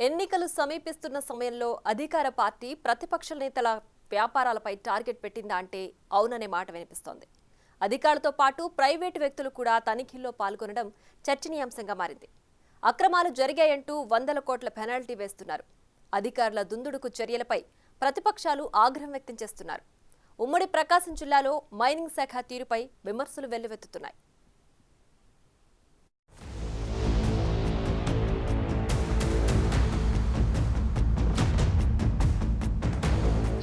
ఎన్నికలు సమీపిస్తున్న సమయంలో అధికార పార్టీ ప్రతిపక్ష నేతల వ్యాపారాలపై టార్గెట్ పెట్టిందా అంటే అవుననే మాట వినిపిస్తోంది. అధికారులతో పాటు ప్రైవేటు వ్యక్తులు కూడా తనిఖీల్లో పాల్గొనడం చర్చనీయాంశంగా మారింది. అక్రమాలు జరిగాయంటూ వందల కోట్ల పెనాల్టీ వేస్తున్నారు. అధికారుల దుందుడుకు చర్యలపై ప్రతిపక్షాలు ఆగ్రహం వ్యక్తం చేస్తున్నారు. ఉమ్మడి ప్రకాశం జిల్లాలో మైనింగ్ శాఖ తీరుపై విమర్శలు వెల్లువెత్తుతున్నాయి.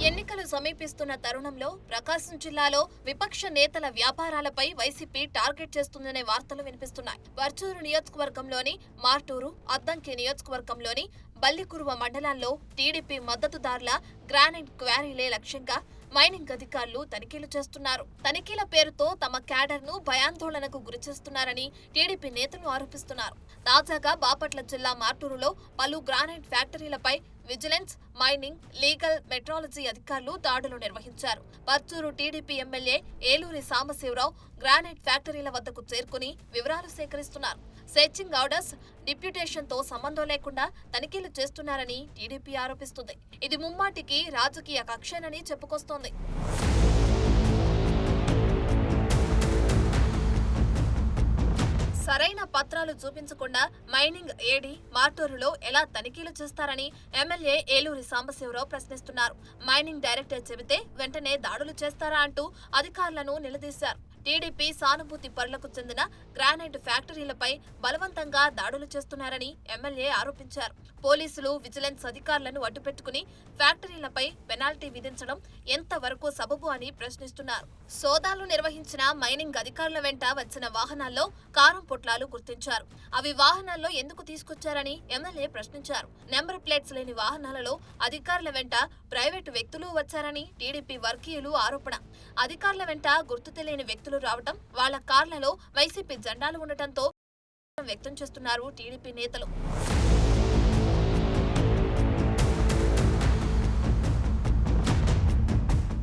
ఎన్నికలు సమీపిస్తున్న తరుణంలో ప్రకాశం జిల్లాలో విపక్ష నేతల వ్యాపారాలపై వైసీపీ టార్గెట్ చేస్తుందనే వార్తలు వినిపిస్తున్నాయి. పర్చూరు నియోజకవర్గంలోని మార్టూరు, అద్దంకి నియోజకవర్గంలోని బల్లికురువ మండలాల్లో టీడీపీ మద్దతుదారుల గ్రానైట్ క్వారీలే లక్ష్యంగా మైనింగ్ అధికారులు తనిఖీలు చేస్తున్నారు. తనిఖీల పేరుతో తమ క్యాడర్ ను భయాందోళనకు గురిచేస్తున్నారని టీడీపీ నేతలు ఆరోపిస్తున్నారు. తాజాగా బాపట్ల జిల్లా మార్టూరులో పలు గ్రానైట్ ఫ్యాక్టరీలపై విజిలెన్స్, మైనింగ్, లీగల్, మెట్రాలజీ అధికారులు దాడులు నిర్వహించారు. Parchur TDP MLA Eluri Sambasivarao granite ఫ్యాక్టరీల వద్దకు చేరుకుని వివరాలు సేకరిస్తున్నారు. సెర్చింగ్ ఆర్డర్స్, డిప్యూటేషన్ తో సంబంధం లేకుండా తనిఖీలు చేస్తున్నారని టీడీపీ ఆరోపిస్తుంది. ఇది ముమ్మాటికి రాజకీయ కక్షేనని చెప్పుకొస్తోంది. సరైన పత్రాలు చూపించకుండా మైనింగ్ ఏడీ మార్టూరులో ఎలా తనిఖీలు చేస్తారని ఎమ్మెల్యే ఏలూరి సాంబశివరావు ప్రశ్నిస్తున్నారు. మైనింగ్ డైరెక్టర్ చెబితే వెంటనే దాడులు చేస్తారా అంటూ అధికారులను నిలదీశారు. టీడీపీ సానుభూతి పరులకు చెందిన గ్రానైట్ ఫ్యాక్టరీలపై బలవంతంగా దాడులు చేస్తున్నారని ఎమ్మెల్యే ఆరోపించారు. పోలీసులు, విజిలెన్స్ అధికారులను అడ్డుపెట్టుకుని ఫ్యాక్టరీలపై పెనాల్టీ విధించడం ఎంతవరకు సబబు అని ప్రశ్నిస్తున్నారు. సోదాలు నిర్వహించిన మైనింగ్ అధికారుల వెంట వచ్చిన వాహనాల్లో కారం పొట్లాలు గుర్తించారు. అవి వాహనాల్లో ఎందుకు తీసుకొచ్చారని ఎమ్మెల్యే ప్రశ్నించారు. నెంబర్ ప్లేట్స్ లేని వాహనాలలో అధికారుల వెంట ప్రైవేటు వ్యక్తులు వచ్చారని టీడీపీ వర్గీయులు ఆరోపణ. అధికారుల వెంట గుర్తు తెలియని వ్యక్తులు రావటం, వాళ్ల కార్లలో వైసీపీ జెండాలు ఉండటంతో వ్యక్తం చేస్తున్నారు టీడీపీ నేతలు.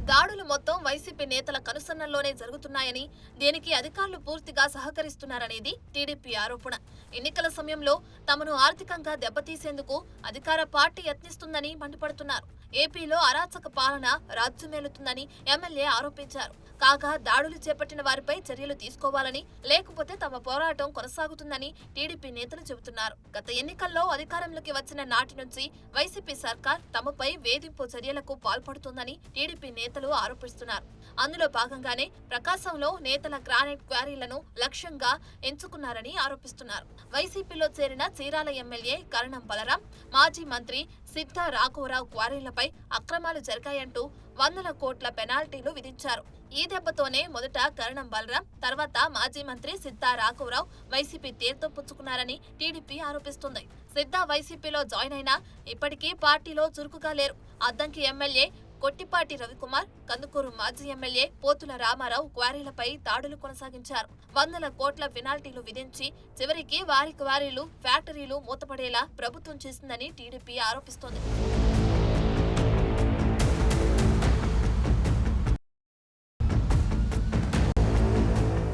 దాడులు మొత్తం వైసీపీ నేతల కనుసన్నల్లోనే జరుగుతున్నాయని, దీనికి అధికారులు పూర్తిగా సహకరిస్తున్నారనేది టీడీపీ ఆరోపణ. ఎన్నికల సమయంలో తమను ఆర్థికంగా దెబ్బతీసేందుకు అధికార పార్టీ యత్నిస్తుందని మండిపడుతున్నారు. ఏపీలో అరాచక పాలన రాజ్యమేలుతుందని ఎమ్మెల్యే ఆరోపించారు. కాగా దాడులు చేపట్టిన వారిపై చర్యలు తీసుకోవాలని, లేకపోతే తమ పోరాటం కొనసాగుతుందని టీడీపీ నేతలు చెబుతున్నారు. గత ఎన్నికల్లో అధికారంలోకి వచ్చిన నాటి నుంచి వైసీపీ సర్కార్ తమపై వేధింపు చర్యలకు పాల్పడుతుందని టీడీపీ నేతలు ఆరోపిస్తున్నారు. అందులో భాగంగానే ప్రకాశంలో నేతల గ్రానైట్ క్వారీలను లక్ష్యంగా ఎంచుకున్నారని ఆరోపిస్తున్నారు. వైసీపీలో చేరిన చీరాల ఎమ్మెల్యే కరణం బలరాం, మాజీ మంత్రి సిద్ధ రాఘవరావు క్వారీలపై అక్రమాలు జరిగాయంటూ వందల కోట్ల పెనాల్టీలు విధించారు. ఈ దెబ్బతోనే మొదట కరణం బలరాం, తర్వాత మాజీ మంత్రి సిద్ధ రాఘవరావు వైసీపీ తీర్థం పుచ్చుకున్నారని టీడీపీ ఆరోపిస్తుంది. సిద్ధ వైసీపీలో జాయిన్ అయినా ఇప్పటికీ పార్టీలో చురుకుగా లేరు. అద్దంకి ఎమ్మెల్యే కొట్టిపాటి రవికుమార్, కందుకూరు మాజీ ఎమ్మెల్యే పోతుల రామారావు క్వారీలపై దాడులు కొనసాగించారు. వందల కోట్ల పెనాల్టీలు విధించి చివరికి వారి క్వారీలు, ఫ్యాక్టరీలు మూతపడేలా ప్రభుత్వం చేసిందని టీడీపీ ఆరోపిస్తోంది.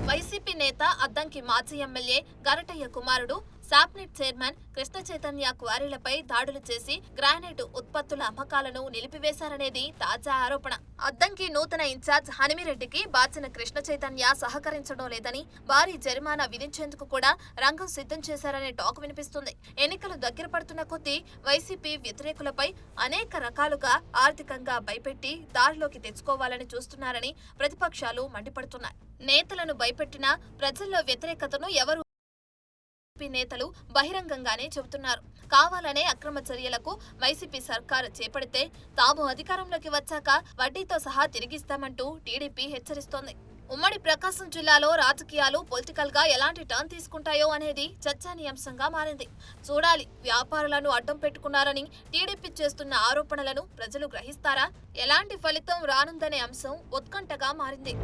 వైసీపీ నేత అద్దంకి మాజీ ఎమ్మెల్యే గరటయ్య కుమారుడు సాప్నెట్ చైర్మన్ కృష్ణ చైతన్య క్వారీలపై దాడులు చేసి గ్రానైట్ ఉత్పత్తుల అమ్మకాలను నిలిపివేశారనేది తాజా ఆరోపణ. అద్దంకి నూతన ఇన్ఛార్జ్ హనిమిరెడ్డికి బాచిన కృష్ణ చైతన్య సహకరించడం లేదని, భారీ జరిమానా విధించేందుకు కూడా రంగం సిద్ధం చేశారనే టాక్ వినిపిస్తుంది. ఎన్నికలు దగ్గర పడుతున్న కొద్దీ వైసీపీ వ్యతిరేకులపై అనేక రకాలుగా ఆర్థికంగా భయపెట్టి దారిలోకి తెచ్చుకోవాలని చూస్తున్నారని ప్రతిపక్షాలు మండిపడుతున్నాయి. నేతలను భయపెట్టినా ప్రజల్లో వ్యతిరేకతను ఎవరు నేతలు బహిరంగంగానే చెబుతున్నారు. కావాలనే అక్రమ చర్యలకు వైసీపీ సర్కారు చేపడితే తాము అధికారంలోకి వచ్చాక వడ్డీతో సహా తిరిగిస్తామంటూ టీడీపీ హెచ్చరిస్తోంది. ఉమ్మడి ప్రకాశం జిల్లాలో రాజకీయాలు పొలిటికల్ గా ఎలాంటి టర్న్ తీసుకుంటాయో అనేది చర్చనీయాంశంగా మారింది. చూడాలి, వ్యాపారులను అడ్డం పెట్టుకున్నారని టీడీపీ చేస్తున్న ఆరోపణలను ప్రజలు గ్రహిస్తారా? ఎలాంటి ఫలితం రానుందనే అంశం ఉత్కంఠగా మారింది.